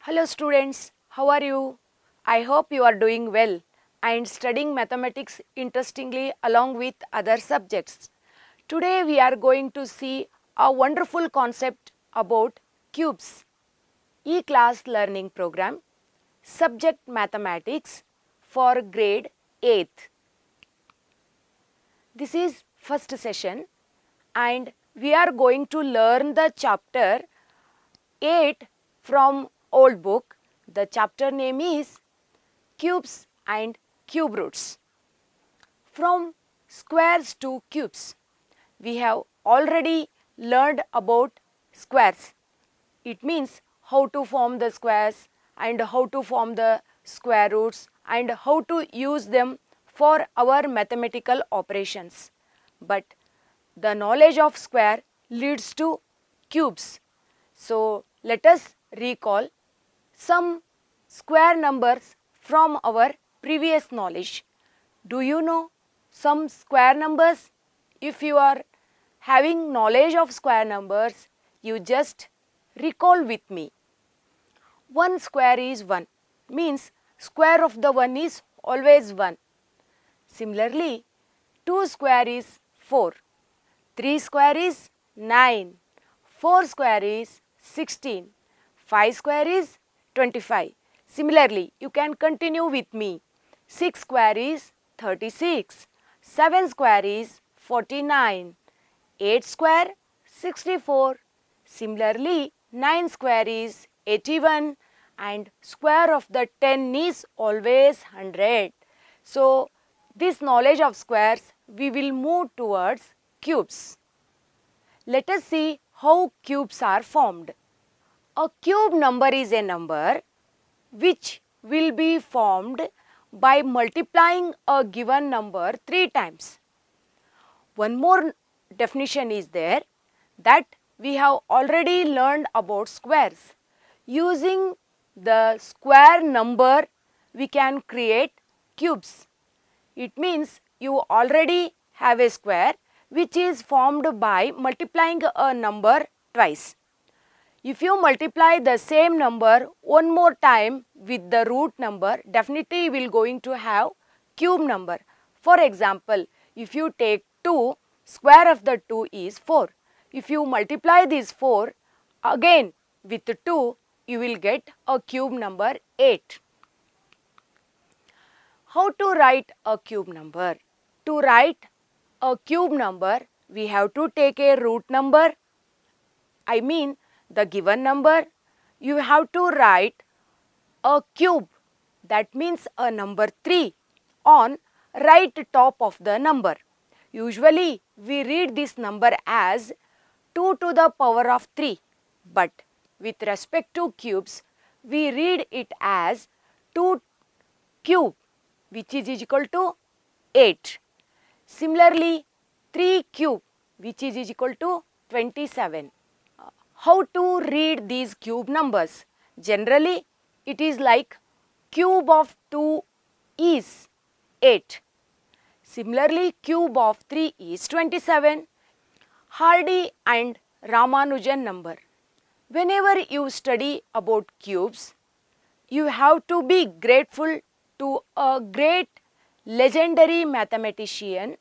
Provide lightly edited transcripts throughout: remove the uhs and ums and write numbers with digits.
Hello students, how are you? I hope you are doing well and studying mathematics interestingly along with other subjects. Today we are going to see a wonderful concept about cubes. E-class learning program, subject mathematics for grade 8th. This is first session and we are going to learn the chapter 8 from old book. The chapter name is Cubes and Cube Roots. From squares to cubes, we have already learned about squares. It means how to form the squares and how to form the square roots and how to use them for our mathematical operations. But the knowledge of square leads to cubes. So let us recall some square numbers from our previous knowledge. Do you know some square numbers? If you are having knowledge of square numbers, you just recall with me. 1 square is 1, means square of the 1 is always 1. Similarly, 2 square is 4, 3 square is 9, 4 square is 16, 5 square is 25. Similarly, you can continue with me. 6 square is 36, 7 square is 49, 8 square 64. Similarly, 9 square is 81 and square of the 10 is always 100. So, this knowledge of squares we will move towards cubes. Let us see how cubes are formed. A cube number is a number which will be formed by multiplying a given number 3 times. One more definition is there that we have already learned about squares. Using the square number we can create cubes. It means you already have a square which is formed by multiplying a number twice. If you multiply the same number one more time with the root number, definitely you will going to have cube number. For example, if you take 2, square of the 2 is 4. If you multiply this 4 again with 2, you will get a cube number 8. How to write a cube number? To write a cube number, we have to take a root number. I mean the given number. You have to write a cube, that means a number 3 on right top of the number. Usually we read this number as 2 to the power of 3, but with respect to cubes we read it as 2 cube, which is equal to 8. Similarly, 3 cube, which is equal to 27. How to read these cube numbers? Generally, it is like cube of 2 is 8. Similarly, cube of 3 is 27. Hardy and Ramanujan number. Whenever you study about cubes, you have to be grateful to a great legendary mathematician,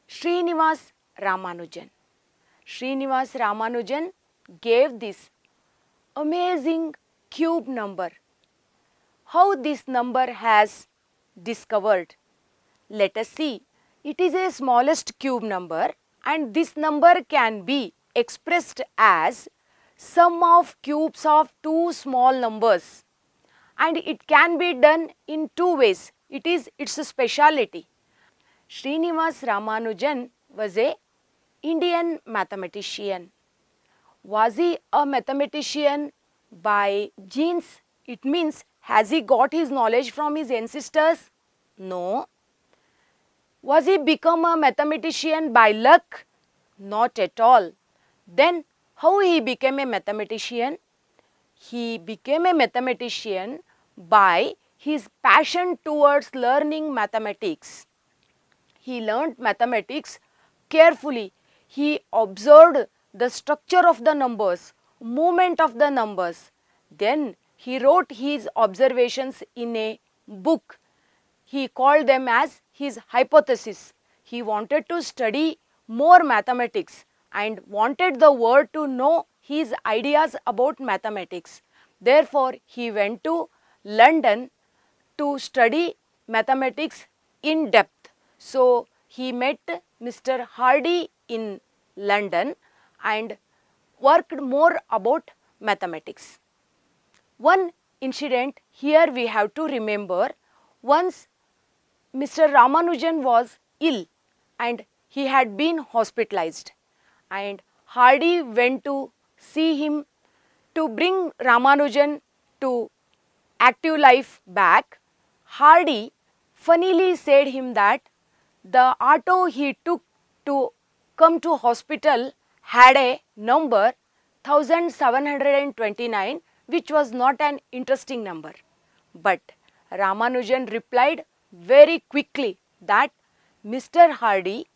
Srinivas Ramanujan. Srinivas Ramanujan gave this amazing cube number. How this number has discovered? Let us see. It is a smallest cube number and this number can be expressed as sum of cubes of two small numbers, and it can be done in 2 ways. It is its speciality. Srinivas Ramanujan was a Indian mathematician. Was he a mathematician by genes? It means, has he got his knowledge from his ancestors? No. Was he become a mathematician by luck? Not at all. Then how he became a mathematician? He became a mathematician by his passion towards learning mathematics. He learned mathematics carefully. He observed the structure of the numbers, movement of the numbers. Then he wrote his observations in a book. He called them as his hypothesis. He wanted to study more mathematics and wanted the world to know his ideas about mathematics. Therefore, he went to London to study mathematics in depth. So, he met Mr. Hardy in London and worked more about mathematics. One incident here we have to remember. Once Mr. Ramanujan was ill and he had been hospitalized, and Hardy went to see him to bring Ramanujan to active life back. Hardy funnily said him that the auto he took to come to hospital had a number 1729, which was not an interesting number. But Ramanujan replied very quickly that, Mr. Hardy,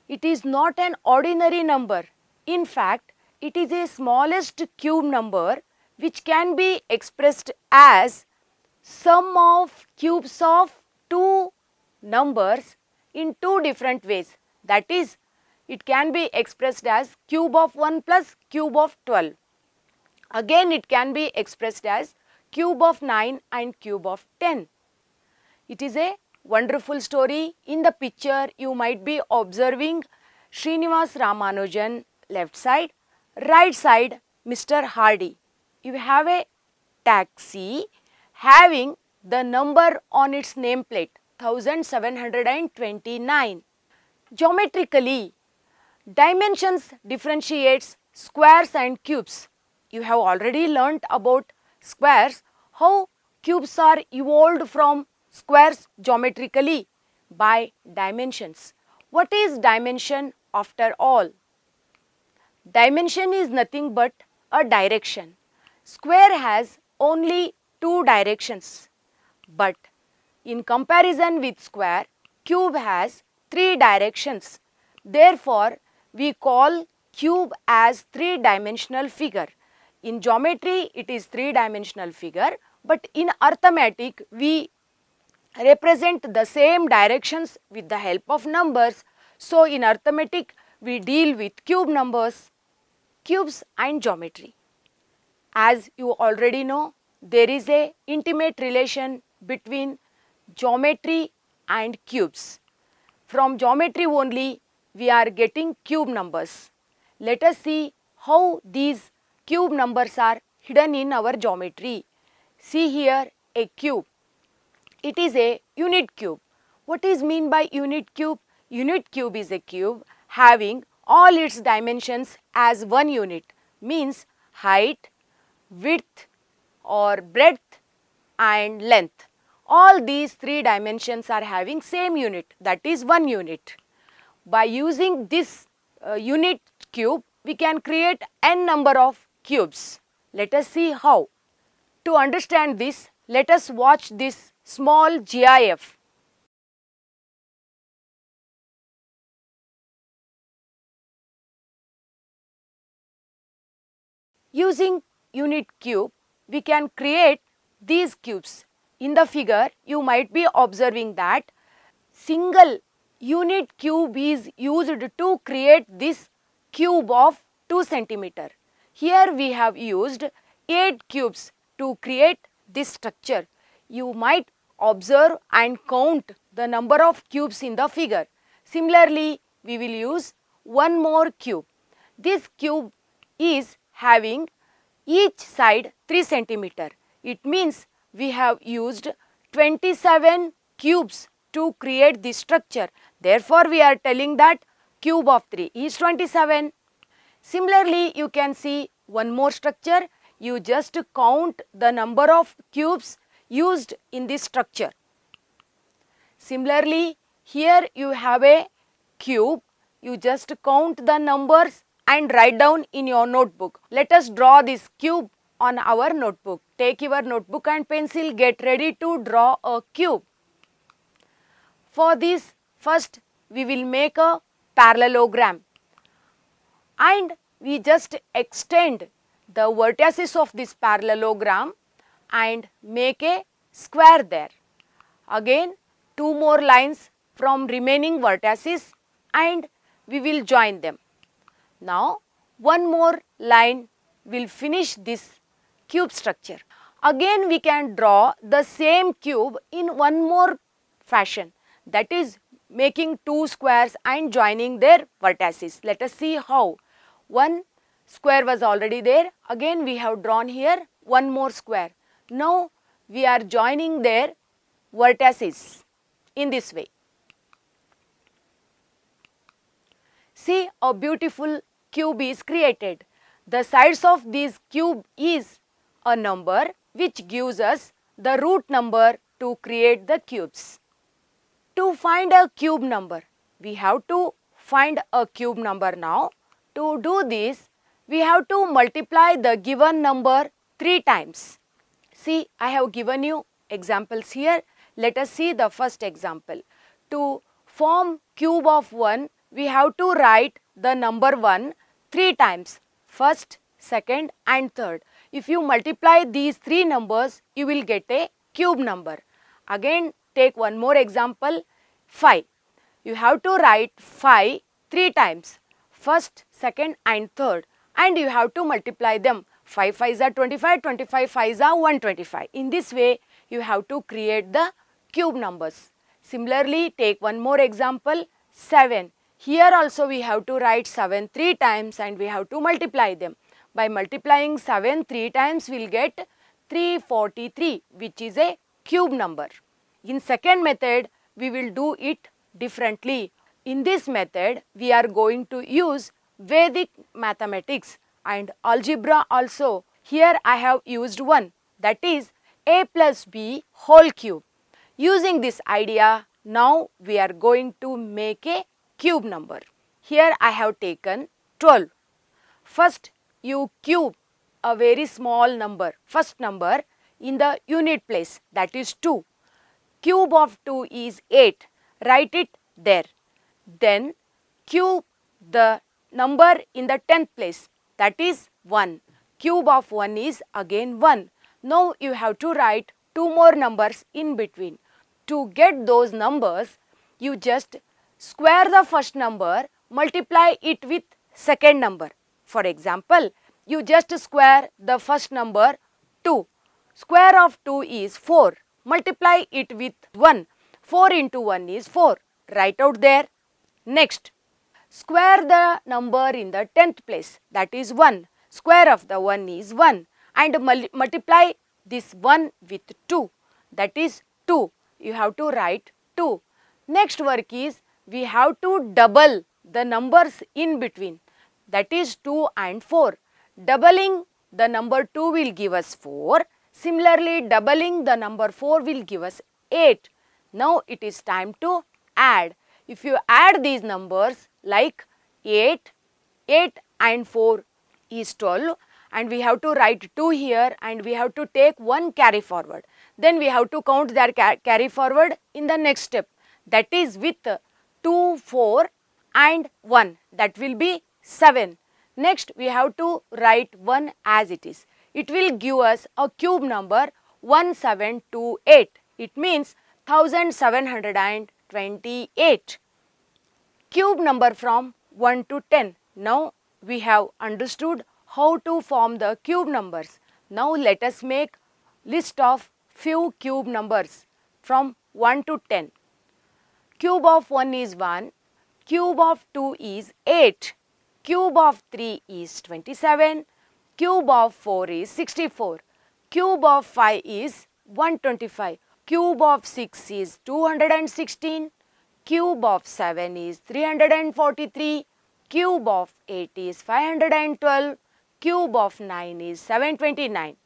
it is not an ordinary number. In fact, it is a smallest cube number which can be expressed as sum of cubes of two numbers in two different ways. That is, it can be expressed as cube of 1 plus cube of 12. Again, it can be expressed as cube of 9 and cube of 10. It is a wonderful story. In the picture, you might be observing Srinivas Ramanujan left side, right side Mr. Hardy. You have a taxi having the number on its nameplate 1729. Geometrically, dimensions differentiates squares and cubes. You have already learnt about squares, how cubes are evolved from squares geometrically by dimensions. What is dimension after all? Dimension is nothing but a direction. Square has only two directions, but in comparison with square, cube has three directions. Therefore, we call cube as three-dimensional figure. In geometry, it is three-dimensional figure, but in arithmetic, we represent the same directions with the help of numbers. So, in arithmetic, we deal with cube numbers, cubes and geometry. As you already know, there is a intimate relation between geometry and cubes. From geometry only, we are getting cube numbers. Let us see how these cube numbers are hidden in our geometry. See here a cube. It is a unit cube. What is mean by unit cube? Unit cube is a cube having all its dimensions as one unit, means height, width or breadth and length. All these three dimensions are having same unit, that is one unit. By using this unit cube, we can create n number of cubes. Let us see how. To understand this, let us watch this small GIF. Using unit cube, we can create these cubes. In the figure, you might be observing that single unit cube is used to create this cube of 2 centimeter. Here we have used 8 cubes to create this structure. You might observe and count the number of cubes in the figure. Similarly, we will use one more cube. This cube is having each side 3 centimeter. It means we have used 27 cubes to create this structure. Therefore, we are telling that cube of 3 is 27. Similarly, you can see one more structure. You just count the number of cubes used in this structure. Similarly, here you have a cube. You just count the numbers and write down in your notebook. Let us draw this cube on our notebook. Take your notebook and pencil, get ready to draw a cube. For this, first we will make a parallelogram and we just extend the vertices of this parallelogram and make a square there. Again 2 more lines from remaining vertices and we will join them. Now one more line will finish this cube structure. Again we can draw the same cube in one more fashion, that is making 2 squares and joining their vertices. Let us see how. One square was already there, again we have drawn here one more square. Now we are joining their vertices in this way. See, a beautiful cube is created. The sides of this cube is a number which gives us the root number to create the cubes. To find a cube number, we have to find a cube number now. To do this, we have to multiply the given number 3 times. See, I have given you examples here. Let us see the first example. To form cube of 1, we have to write the number 1 3 times, first, second and third. If you multiply these 3 numbers, you will get a cube number. Again, take one more example, 5. You have to write 5 3 times, first, second and third, and you have to multiply them. 5 5s are 25, 25 5s are 125. In this way, you have to create the cube numbers. Similarly, take one more example, 7. Here also we have to write 7 3 times and we have to multiply them. By multiplying 7 3 times, we will get 343, which is a cube number. In second method, we will do it differently. In this method, we are going to use Vedic mathematics and algebra also. Here I have used one, that is a plus b whole cube. Using this idea, now we are going to make a cube number. Here I have taken 12. First, you cube a very small number, first number in the unit place, that is 2. Cube of 2 is 8. Write it there. Then cube the number in the 10th place, that is 1. Cube of 1 is again 1. Now you have to write 2 more numbers in between. To get those numbers, you just square the first number, multiply it with second number. For example, you just square the first number 2. Square of 2 is 4. Multiply it with 1. 4 into 1 is 4. Write out there. Next, square the number in the 10th place, that is 1. Square of the 1 is 1 and multiply this 1 with 2, that is 2. You have to write 2. Next work is we have to double the numbers in between, that is 2 and 4. Doubling the number 2 will give us 4. Similarly, doubling the number 4 will give us 8. Now it is time to add. If you add these numbers like 8 and 4 is 12 and we have to write 2 here and we have to take 1 carry forward. Then we have to count their carry forward in the next step, that is with 2, 4 and 1, that will be 7. Next we have to write 1 as it is. It will give us a cube number 1728. It means 1728. Cube number from 1 to 10. Now we have understood how to form the cube numbers. Now let us make list of few cube numbers from 1 to 10. Cube of 1 is 1. Cube of 2 is 8. Cube of 3 is 27. Cube of 4 is 64. Cube of 5 is 125. Cube of 6 is 216. Cube of 7 is 343. Cube of 8 is 512. Cube of 9 is 729.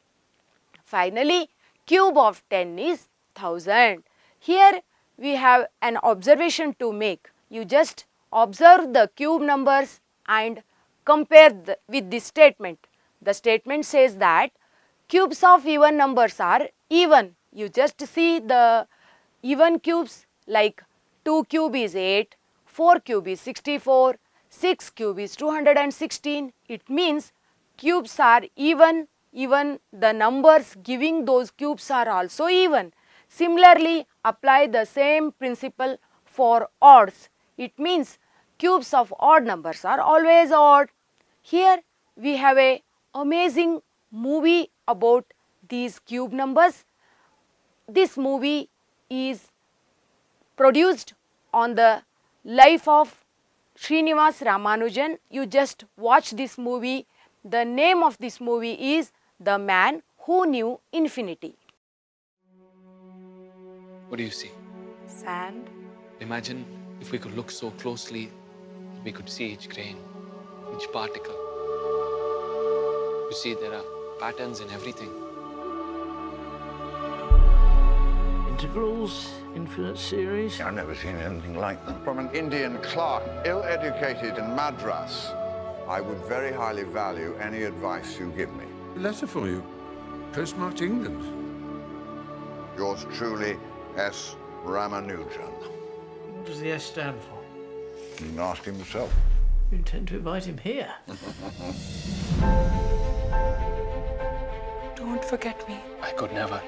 Finally, cube of 10 is 1000. Here we have an observation to make. You just observe the cube numbers and compare with this statement. The statement says that cubes of even numbers are even. You just see the even cubes like 2 cube is 8, 4 cube is 64, 6 cube is 216. It means cubes are even even the numbers giving those cubes are also even. Similarly, apply the same principle for odds. It means cubes of odd numbers are always odd. Here we have a amazing movie about these cube numbers. This movie is produced on the life of Srinivas Ramanujan. You just watch this movie. The name of this movie is The Man Who Knew Infinity. What do you see? Sand. Imagine if we could look so closely, we could see each grain, each particle. You see, there are patterns in everything. Integrals, infinite series. I've never seen anything like them. From an Indian clerk, ill-educated in Madras, I would very highly value any advice you give me. A letter for you. Postmarked England. Yours truly, S. Ramanujan. What does the S stand for? You can ask him yourself. You intend to invite him here? Don't forget me. I could never.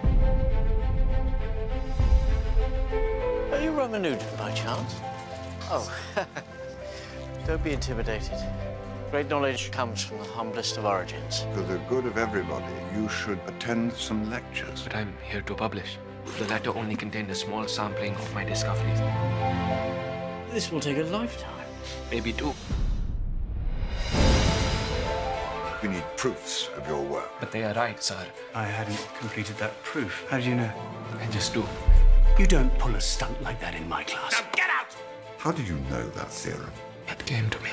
Are you Ramanujan by chance? Oh, don't be intimidated. Great knowledge comes from the humblest of origins. For the good of everybody, you should attend some lectures. But I'm here to publish. The letter only contained a small sampling of my discoveries. This will take a lifetime. Maybe two. We need proofs of your work. But they are right, sir. I hadn't completed that proof. How do you know? I just do. You don't pull a stunt like that in my class. Now get out! How do you know that theorem? It came to me.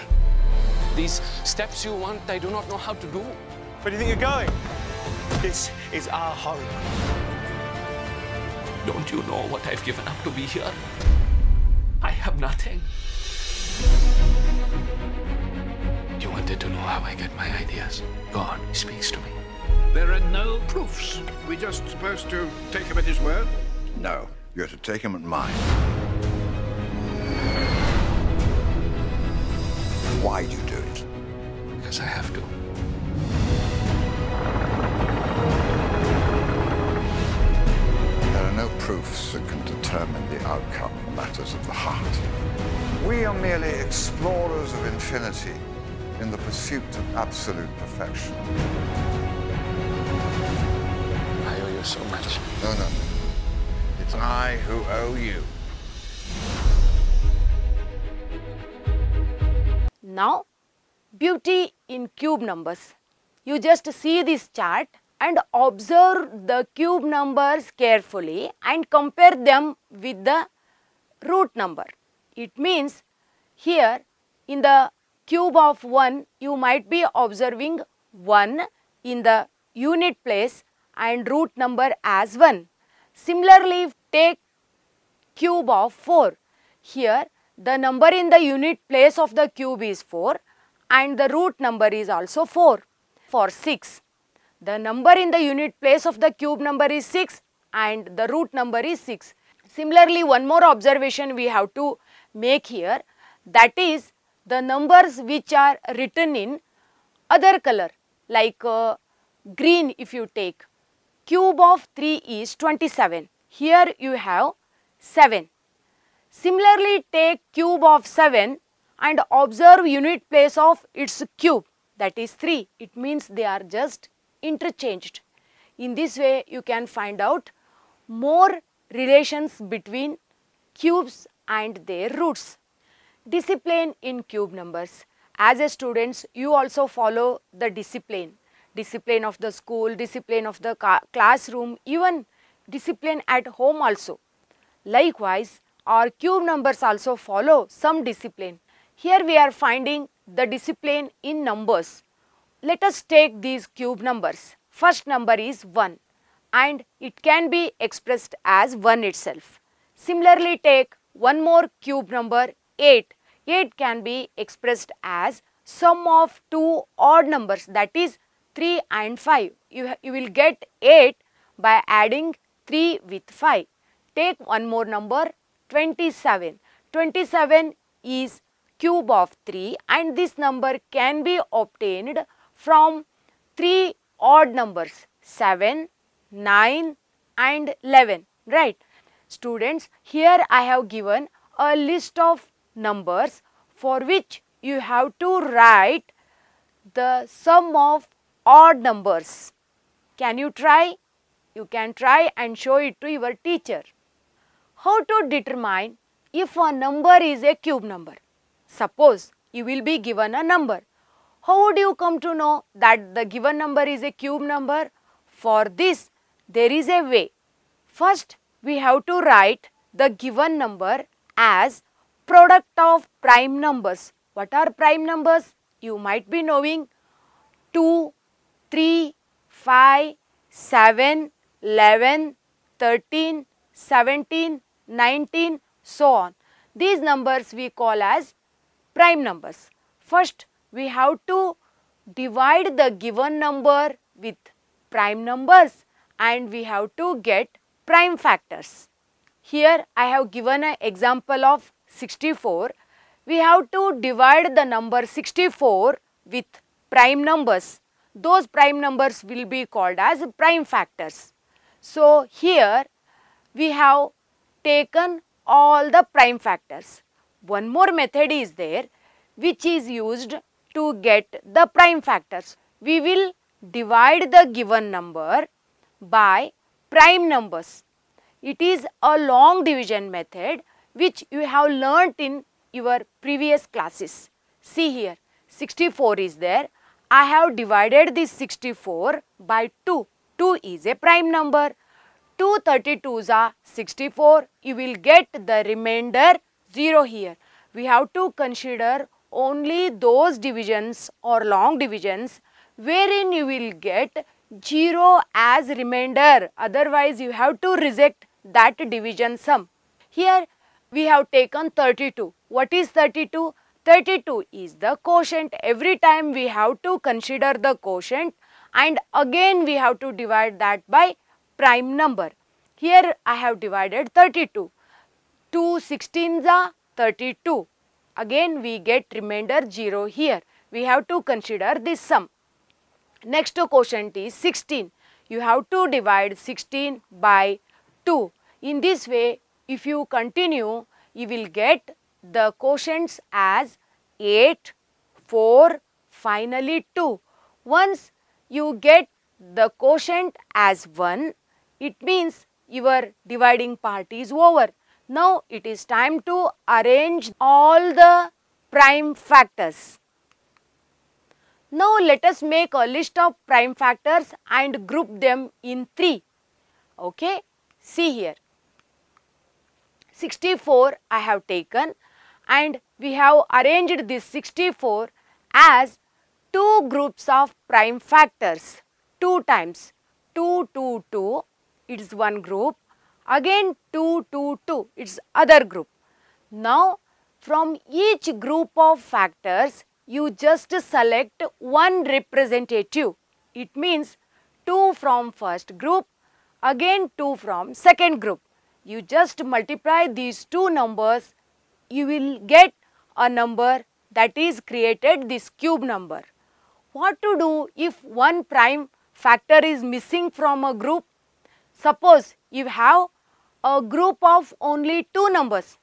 These steps you want, I do not know how to do. Where do you think you're going? This is our home. Don't you know what I've given up to be here? I have nothing. You wanted to know how I get my ideas. God speaks to me. There are no proofs. We're just supposed to take him at his word? No, you're to take him at mine. Why do you do it? Because I have to. There are no proofs that can determine the outcome in matters of the heart. We are merely explorers of infinity in the pursuit of absolute perfection. I owe you so much. No. It's I who owe you. Now, beauty in cube numbers. You just see this chart and observe the cube numbers carefully and compare them with the root number. It means here in the cube of 1, you might be observing 1 in the unit place and root number as 1. Similarly, take cube of 4. Here the number in the unit place of the cube is 4 and the root number is also 4. For 6, the number in the unit place of the cube number is 6 and the root number is 6. Similarly, one more observation we have to make here, that is the numbers which are written in other color, like green. If you take cube of 3 is 27, here you have 7. Similarly, take cube of 7 and observe unit place of its cube, that is 3. It means they are just interchanged. In this way, you can find out more relations between cubes and their roots. Discipline in cube numbers. As a students, you also follow the discipline. Discipline of the school, discipline of the classroom, even discipline at home also. Likewise, our cube numbers also follow some discipline. Here we are finding the discipline in numbers. Let us take these cube numbers. First number is 1 and it can be expressed as 1 itself. Similarly, take one more cube number 8. 8 can be expressed as sum of two odd numbers, that is 3 and 5. You will get 8 by adding 3 with 5. Take one more number 27. 27 is cube of 3 and this number can be obtained from 3 odd numbers 7, 9 and 11, right? Students, here I have given a list of numbers for which you have to write the sum of odd numbers. Can you try? You can try and show it to your teacher. How to determine if a number is a cube number? Suppose you will be given a number. How would you come to know that the given number is a cube number? For this, there is a way. First, we have to write the given number as product of prime numbers. What are prime numbers? You might be knowing 2, 3, 5, 7, 11, 13, 17, 19, so on. These numbers we call as prime numbers. First, we have to divide the given number with prime numbers and we have to get prime factors. Here I have given an example of 64. We have to divide the number 64 with prime numbers. Those prime numbers will be called as prime factors. So here we have taken all the prime factors. One more method is there which is used to get the prime factors. We will divide the given number by prime numbers. It is a long division method which you have learnt in your previous classes. See here, 64 is there. I have divided this 64 by 2. 2 is a prime number. 2 32s are 64. You will get the remainder 0 here. We have to consider only those divisions or long divisions wherein you will get 0 as remainder. Otherwise, you have to reject that division sum. Here we have taken 32. What is 32? 32 is the quotient. Every time we have to consider the quotient and again we have to divide that by prime number. Here I have divided 32. 2 16s are 32. Again we get remainder 0 here. We have to consider this sum. Next quotient is 16. You have to divide 16 by 2. In this way, if you continue, you will get the quotients as 8, 4, finally 2. Once you get the quotient as 1, it means your dividing part is over. Now it is time to arrange all the prime factors. Now let us make a list of prime factors and group them in 3. Okay, see here. 64 I have taken and we have arranged this 64 as 2 groups of prime factors. 2 times 2, 2, 2, it is one group. Again 2, 2, 2, it is other group. Now from each group of factors, you just select one representative. It means 2 from first group, again 2 from second group. You just multiply these 2 numbers, you will get a number that is created this cube number. What to do if one prime factor is missing from a group? Suppose you have a group of only 2 numbers.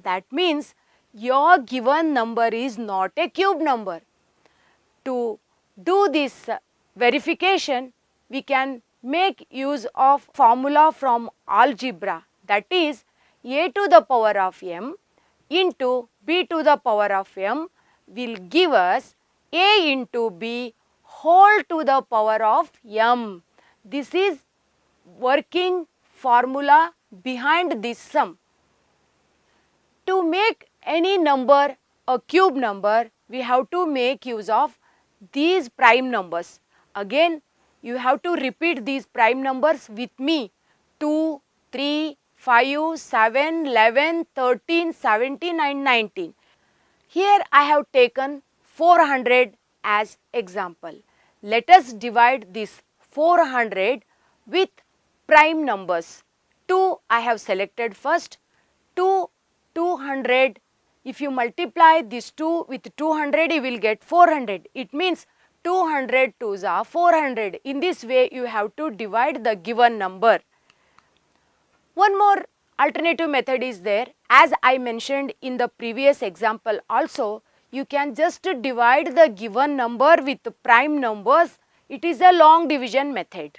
That means your given number is not a cube number. To do this verification, we can make use of formula from algebra, that is a to the power of m into b to the power of m will give us a into b whole to the power of m. This is working formula behind this sum. To make any number a cube number, we have to make use of these prime numbers. Again, you have to repeat these prime numbers with me. 2, 3, 5, 7, 11, 13, 17 and 19. Here I have taken 400 as example. Let us divide this 400 with prime numbers. 2 I have selected first. 2, 200. If you multiply this 2 with 200, you will get 400. It means 200 twos are 400. In this way, you have to divide the given number. One more alternative method is there. As I mentioned in the previous example also, you can just divide the given number with prime numbers. It is a long division method.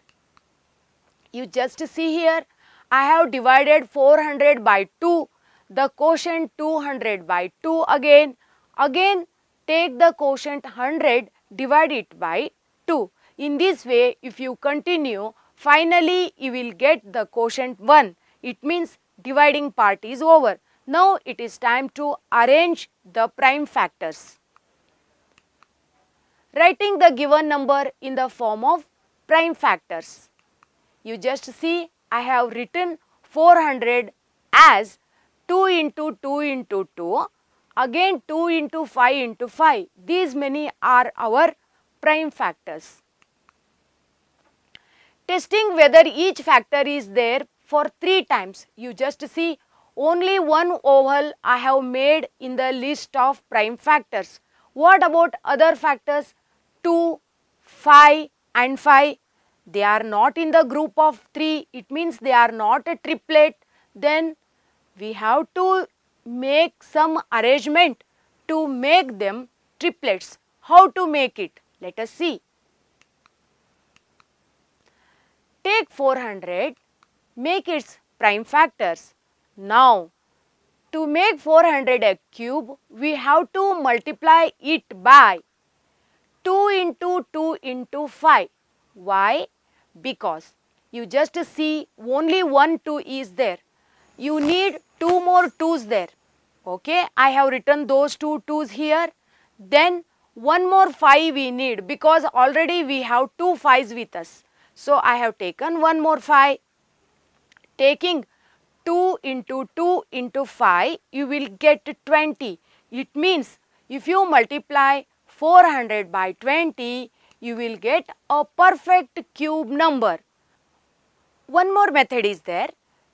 You just see here, I have divided 400 by 2, the quotient 200 by 2 again. Again take the quotient 100, divide it by 2. In this way, if you continue, finally you will get the quotient 1. It means dividing part is over. Now it is time to arrange the prime factors. Writing the given number in the form of prime factors. You just see, I have written 400 as 2 into 2 into 2, again 2 into 5 into 5. These many are our prime factors. Testing whether each factor is there for 3 times. You just see, only one oval I have made in the list of prime factors. What about other factors? 2, 5 and 5. They are not in the group of 3. It means they are not a triplet. Then we have to make some arrangement to make them triplets. How to make it? Let us see. Take 400, make its prime factors. Now, to make 400 a cube, we have to multiply it by 2 into 2 into 5. Why? Because you just see only one 2 is there. You need 2 more 2's there. Okay, I have written those 2 2's here. Then one more 5 we need because already we have 2 5's with us. So I have taken one more 5. Taking 2 into 2 into 5, you will get 20. It means if you multiply 400 by 20, you will get a perfect cube number. One more method is there.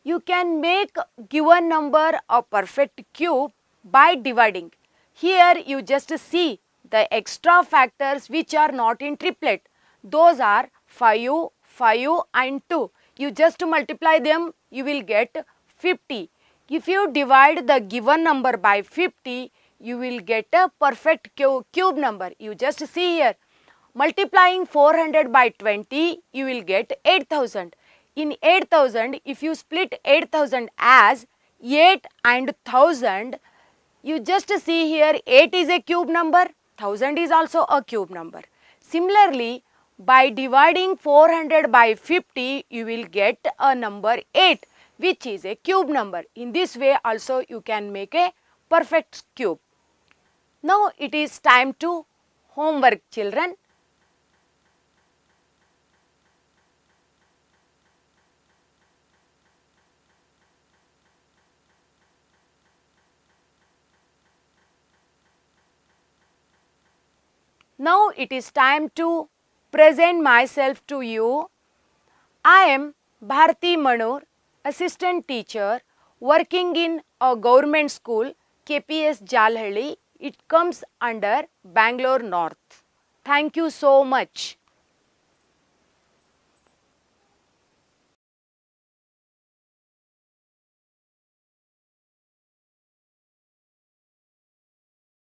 You can make given number a perfect cube by dividing. Here you just see the extra factors which are not in triplet. Those are 5, 5 and 2. You just multiply them, you will get 50. If you divide the given number by 50, you will get a perfect cube number. You just see here, multiplying 400 by 20, you will get 8000. In 8000, if you split 8000 as 8 and 1000, you just see here 8 is a cube number, 1000 is also a cube number. Similarly, by dividing 400 by 50, you will get a number 8, which is a cube number. In this way also you can make a perfect cube. Now it is time to homework, children. Now it is time to present myself to you. I am Bharti Manur, assistant teacher working in a government school, KPS Jalhalli. It comes under Bangalore North. Thank you so much.